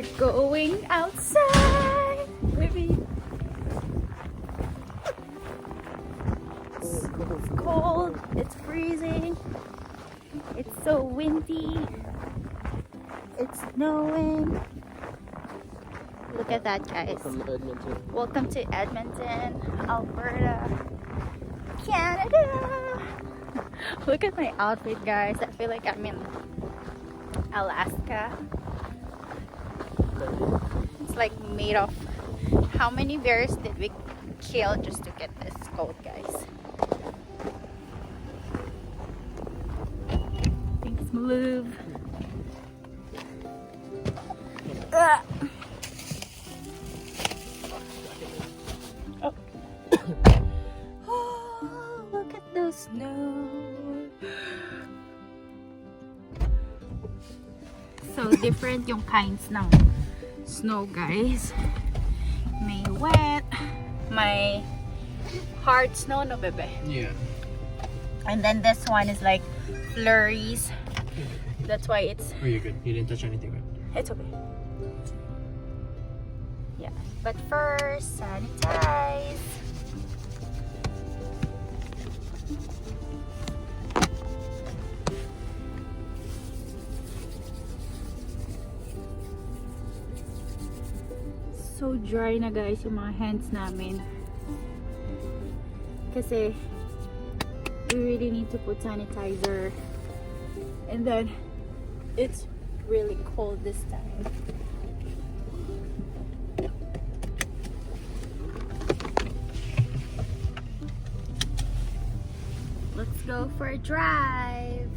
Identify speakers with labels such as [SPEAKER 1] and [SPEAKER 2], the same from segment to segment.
[SPEAKER 1] We're going outside, baby. It's cold, it's freezing, it's so windy, it's snowing. Look at that, guys.
[SPEAKER 2] From Edmonton.
[SPEAKER 1] Welcome to Edmonton, Alberta, Canada. Look at my outfit, guys. I feel like I'm in Alaska. It's like made of... How many bears did we kill just to get this coat, guys? Things move. Ah. Oh. Oh, look at the snow. So different yung kinds ng snow, guys. May wet, may hard snow, no, bebe?
[SPEAKER 2] Yeah.
[SPEAKER 1] And then this one is like flurries. That's why it's...
[SPEAKER 2] Oh, you're good. You didn't touch anything, right?
[SPEAKER 1] It's okay. Yeah. But first, sanitize. So dry na, guys, yung mga hands namin. Kasi we really need to put sanitizer. And then it's really cold this time. Let's go for a drive.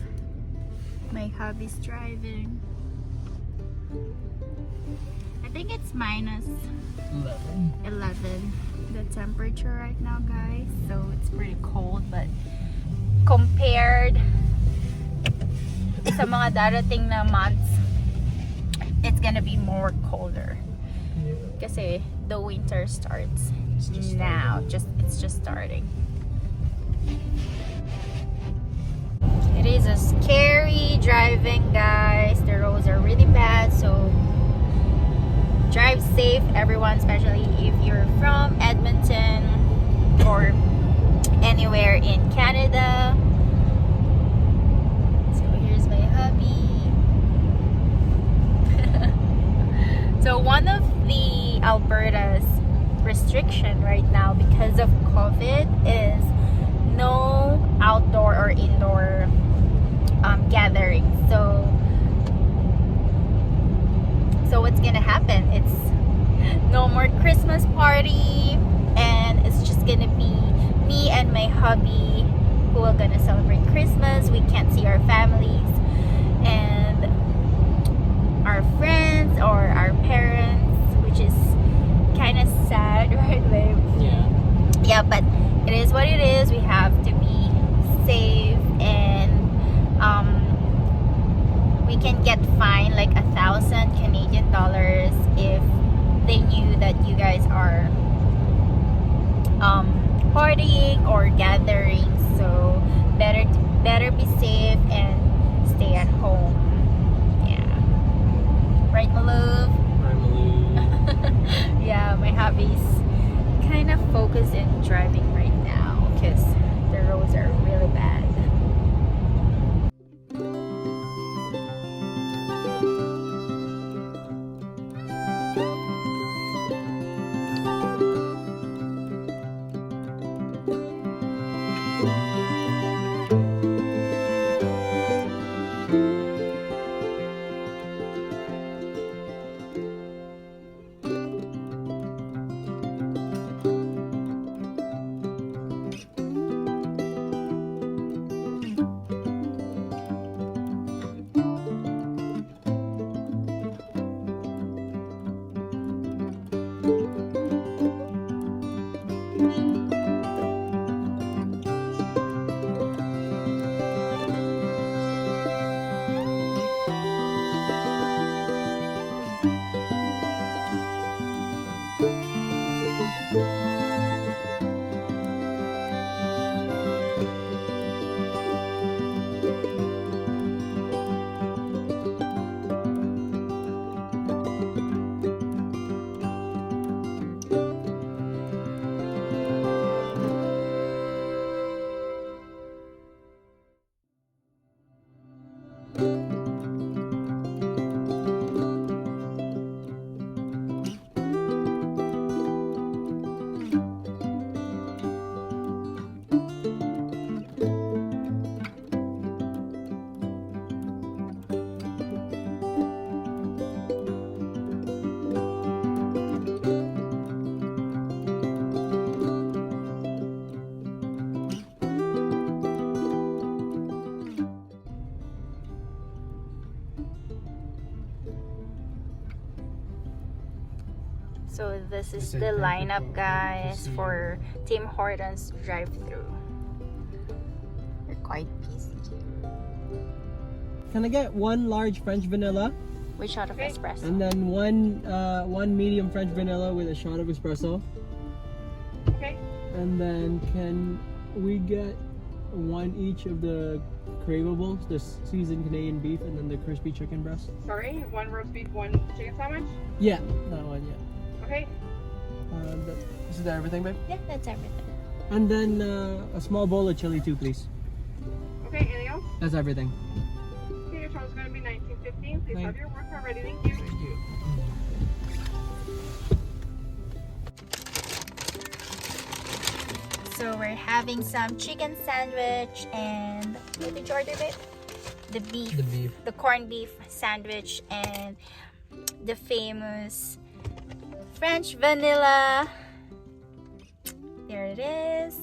[SPEAKER 1] My hubby's driving. I think it's minus 11 the temperature right now, guys, so it's pretty cold, but compared sa mga darating na months, it's gonna be more colder kasi the winter starts now. It's just starting. It is a scary driving, guys. The roads are really bad, so drive safe, everyone, especially if you're from Edmonton or anywhere in Canada. So here's my hubby. So one of the Alberta's restriction right now because of COVID is no outdoor or indoor gatherings. So what's gonna happen? It's no more Christmas party, and it's just gonna be me and my hubby who are gonna celebrate Christmas. We can't see our families and our friends or our parents, which is kind of sad, right, babe?
[SPEAKER 2] Yeah.
[SPEAKER 1] Yeah, but it is what it is. We have to be safe, and we can get fined like 1,000 Canadian dollars if they knew that you guys are partying or gathering. So better be safe and stay at home. Yeah, right, my love?
[SPEAKER 2] Right, Malou.
[SPEAKER 1] Yeah, my hobby's kind of focused in driving right now because the roads are really bad. So this is
[SPEAKER 2] It's
[SPEAKER 1] the
[SPEAKER 2] like
[SPEAKER 1] lineup,
[SPEAKER 2] perfect
[SPEAKER 1] guys,
[SPEAKER 2] for
[SPEAKER 1] for Tim Hortons drive-thru. We're quite busy.
[SPEAKER 3] Can I get one large French vanilla
[SPEAKER 1] With shot of espresso.
[SPEAKER 3] and then one medium French vanilla with a shot of espresso?
[SPEAKER 4] Okay.
[SPEAKER 3] And then can we get one each of the cravables, the seasoned Canadian beef and then the crispy chicken breast?
[SPEAKER 4] Sorry, one roast beef, one chicken sandwich.
[SPEAKER 3] Yeah, that one, yeah.
[SPEAKER 4] Okay.
[SPEAKER 3] Is that everything, babe?
[SPEAKER 1] Yeah, that's everything.
[SPEAKER 3] And then a small bowl of chili too, please.
[SPEAKER 4] Okay, anything else?
[SPEAKER 3] That's everything.
[SPEAKER 4] Okay, your total's going to be $19.15. Please
[SPEAKER 3] Thank-
[SPEAKER 4] have your work card ready. Thank you.
[SPEAKER 3] Thank you.
[SPEAKER 1] So we're having some chicken sandwich and what did you order, babe? The beef.
[SPEAKER 3] The beef.
[SPEAKER 1] The corned beef sandwich and the famous French vanilla. There it is.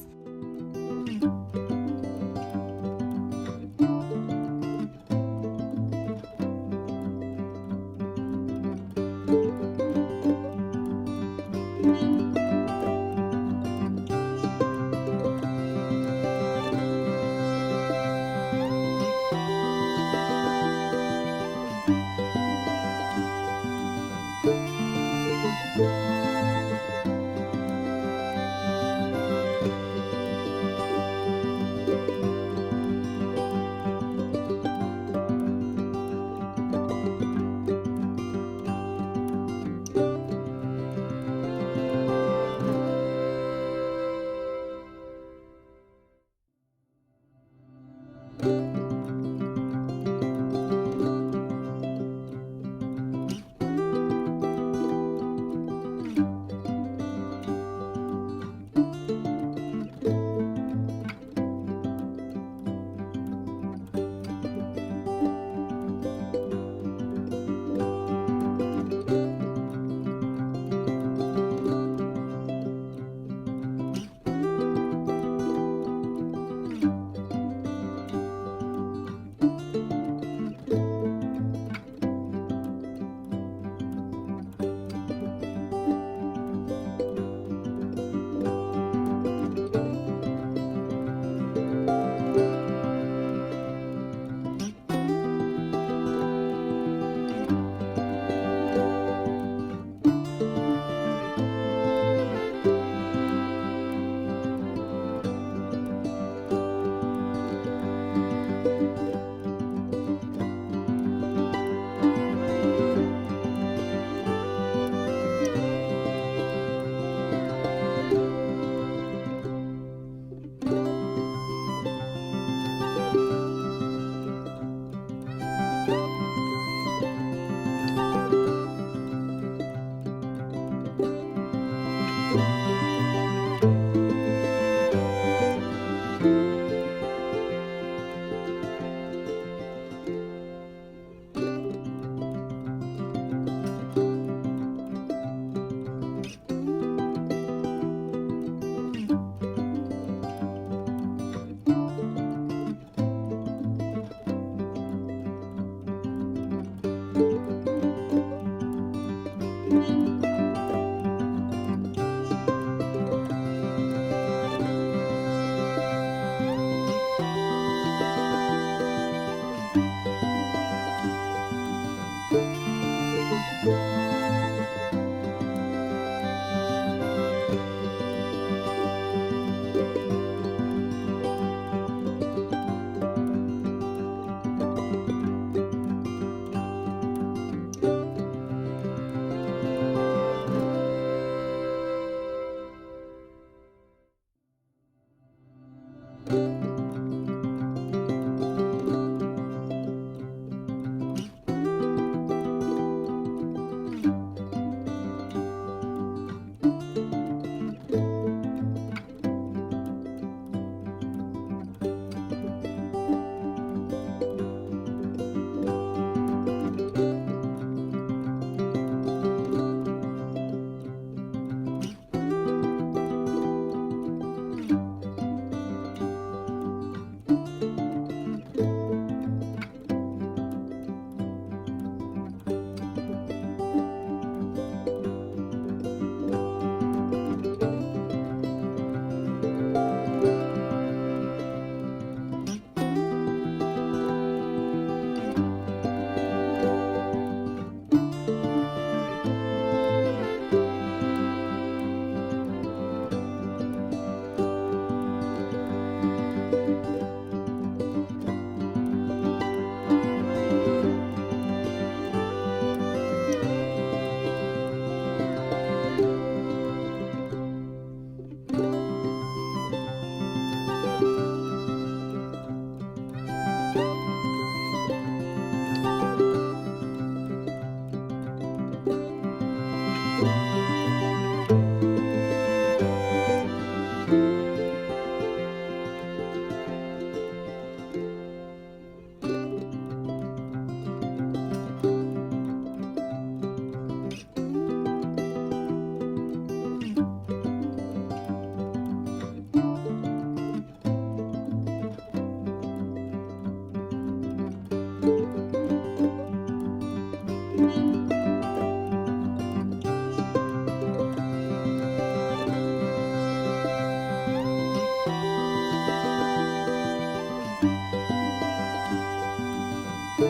[SPEAKER 1] There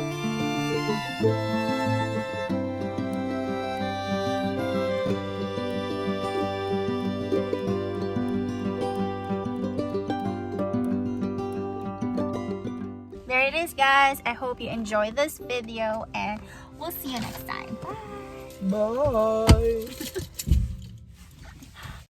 [SPEAKER 1] it is, guys. I hope you enjoyed this video and we'll see you next time. Bye.
[SPEAKER 3] Bye.